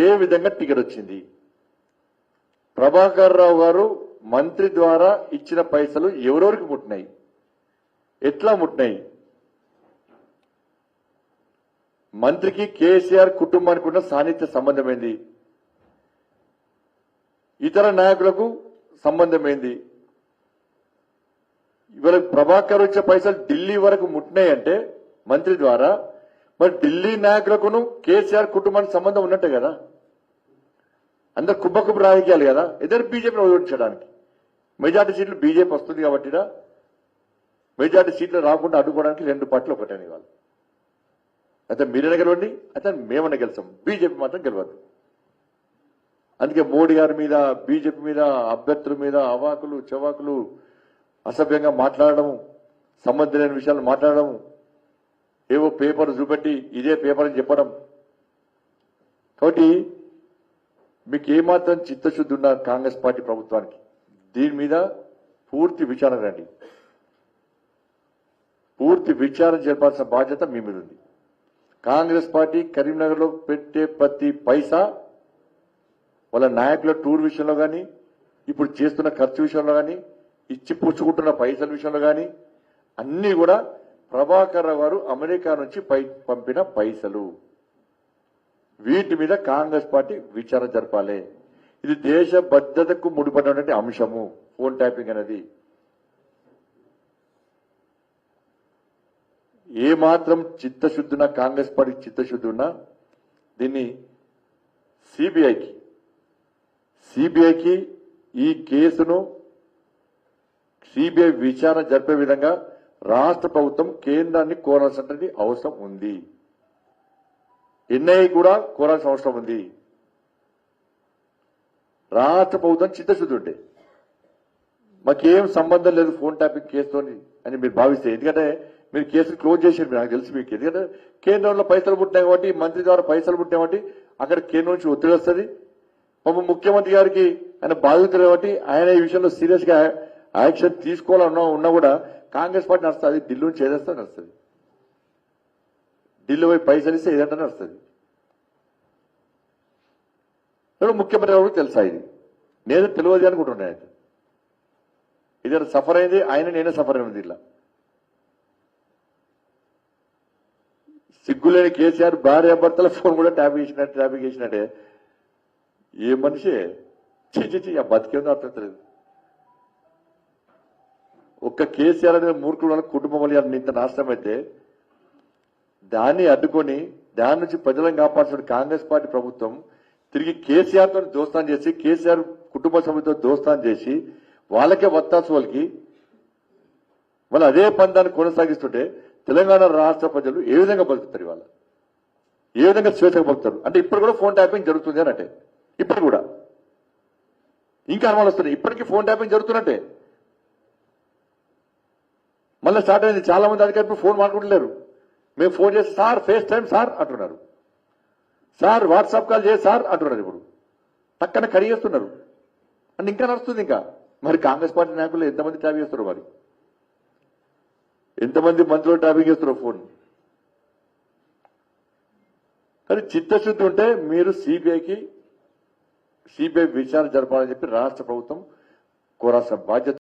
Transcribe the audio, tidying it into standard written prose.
ఏ విధంగా టికెట్ వచ్చింది? ప్రభాకర్ రావు గారు మంత్రి ద్వారా ఇచ్చిన పైసలు ఎవరెవరికి ముట్టినాయి, ఎట్లా ముట్టినాయి? మంత్రికి కేసీఆర్ కుటుంబానికి ఉన్న సాన్నిధ్య సంబంధం ఏంది? ఇతర నాయకులకు సంబంధం ఏంది? ఇవాళ ప్రభాకర్ వచ్చే పైసలు ఢిల్లీ వరకు ముట్టినాయి అంటే మంత్రి ద్వారా, మరి ఢిల్లీ నాయకులకును కేసీఆర్ కుటుంబానికి సంబంధం ఉన్నట్టే కదా. అందరు కుబ్బకుబ్బు రాజకీయాలు కదా, ఇద్దరు బీజేపీని ఓడించడానికి. మెజార్టీ సీట్లు బీజేపీ వస్తుంది కాబట్టి మెజార్టీ సీట్లు రాకుండా అడ్డుకోవడానికి 2 పార్టీలు ఒకటని వాళ్ళు. అయితే మీరైనా గెలవండి, అయితే మేమన్నా గెలుస్తాం, బీజేపీ మాత్రం గెలవద్దు. అందుకే మోడీ గారి మీద, బీజేపీ మీద, అభ్యర్థుల మీద అవాకులు చవాకులు అసభ్యంగా మాట్లాడడం, సంబంధం లేని విషయాలు మాట్లాడడం, ఏవో పేపర్ చూపెట్టి ఇదే పేపర్ అని చెప్పడం. కాబట్టి మీకు ఏమాత్రం చిత్తశుద్ధి ఉన్న కాంగ్రెస్ పార్టీ ప్రభుత్వానికి దీని మీద పూర్తి విచారణ రండి. పూర్తి విచారణ జరపాల్సిన బాధ్యత మీ మీద ఉంది. కాంగ్రెస్ పార్టీ కరీంనగర్ లో పెట్టే ప్రతి పైసా వాళ్ళ నాయకుల టూర్ విషయంలో కానీ, ఇప్పుడు చేస్తున్న ఖర్చు విషయంలో కానీ, ఇచ్చి పుచ్చుకుంటున్న పైసల విషయంలో కానీ అన్ని కూడా ప్రభాకర్ రావు గారు అమెరికా నుంచి పంపిన పైసలు. వీటి మీద కాంగ్రెస్ పార్టీ విచారణ జరపాలి. ఇది దేశ భద్రతకు ముడిపడినటువంటి అంశము ఫోన్ ట్యాపింగ్ అనేది. ఏ మాత్రం చిత్తశుద్ధి ఉన్నా, కాంగ్రెస్ పార్టీ చిత్తశుద్ధి ఉన్నా దీన్ని సిబిఐకి ఈ కేసును సిబిఐ విచారణ జరిపే విధంగా రాష్ట్ర ప్రభుత్వం కేంద్రాన్ని కోరాల్సినటువంటి అవసరం ఉంది. ఎన్ఐఏ కూడా కోరాల్సిన అవసరం ఉంది. రాష్ట్ర ప్రభుత్వం చిత్తశుద్ధి ఉంటే మాకేం సంబంధం లేదు ఫోన్ ట్యాపింగ్ కేసుతో అని మీరు భావిస్తే, ఎందుకంటే మీరు కేసును క్లోజ్ చేసారు, నాకు తెలుసు మీకు. ఎందుకంటే కేంద్రంలో పైసలు పుట్టినాయి కాబట్టి, మంత్రి ద్వారా పైసలు పుట్టినాయి కాబట్టి అక్కడ కేంద్రం నుంచి ఒత్తిడి వస్తుంది. ముఖ్యమంత్రి గారికి ఆయన బాధితులు కాబట్టి ఆయన ఈ విషయంలో సీరియస్ గా యాక్షన్ తీసుకోవాలన్నా ఉన్నా కూడా కాంగ్రెస్ పార్టీ నడుస్తుంది. ఢిల్లీ నుంచి ఏదేస్తే నడుస్తుంది. ఢిల్లీ పోయి పైసలు ఇస్తే ఏదంటే నడుస్తుంది. ముఖ్యమంత్రి గారు తెలుసా ఇది? నేను తెలియదు అనుకుంటున్నాను. ఆయన ఇది సఫర్ అయింది, ఆయన నేనే సఫర్ అయింది. ఇలా సిగ్గులేని కేసీఆర్ భార్యాభర్తల ఫోన్ కూడా ట్యాపింగ్ చేసినట్టే. ఏ మనిషి చిచి ఆ బతికేందో అర్థం లేదు. ఒక్క కేసీఆర్ అనే మూర్ఖుడు కుటుంబం వల్ల ఇంత నాశనం అయితే దాన్ని అడ్డుకొని దాని నుంచి ప్రజలను కాపాడుతున్న కాంగ్రెస్ పార్టీ ప్రభుత్వం తిరిగి కేసీఆర్ తో దోస్తాన్ చేసి, కేసీఆర్ కుటుంబ సభ్యులతో దోస్తాన్ చేసి వాళ్ళకే వత్తాసు వాళ్ళకి మళ్ళీ అదే పందాన్ని కొనసాగిస్తుంటే తెలంగాణ రాష్ట్ర ప్రజలు ఏ విధంగా బతుకుతారు? ఇవాళ ఏ విధంగా స్వేచ్ఛగా బతుకుతారు? అంటే ఇప్పుడు కూడా ఫోన్ ట్యాపింగ్ జరుగుతుంది అని అంటే, ఇప్పుడు కూడా ఇంకా అనుమానం వస్తున్నాయి. ఇప్పటికీ ఫోన్ ట్యాపింగ్ జరుగుతున్నట్టే. మళ్ళీ స్టార్ట్ అయింది. చాలా మంది అధికారులు ఫోన్ మాట్లాడలేరు. మేము ఫోన్ చేసి సార్ ఫేస్ టైం సార్ అంటున్నారు, సార్ వాట్సాప్ కాల్ చేసి సార్ అంటున్నారు. ఇప్పుడు పక్కన కడిగేస్తున్నారు అంటే ఇంకా నడుస్తుంది. ఇంకా మరి కాంగ్రెస్ పార్టీ నాయకులు ఎంతమంది ట్యాపింగ్ చేస్తారు? మరి ఎంతమంది మంత్రులు ట్యాపింగ్ చేస్తారు ఫోన్? కానీ చిత్తశుద్ధి ఉంటే మీరు సిబిఐ విచారణ జరపాలని చెప్పి రాష్ట్ర ప్రభుత్వం కోరాల్సిన బాధ్యత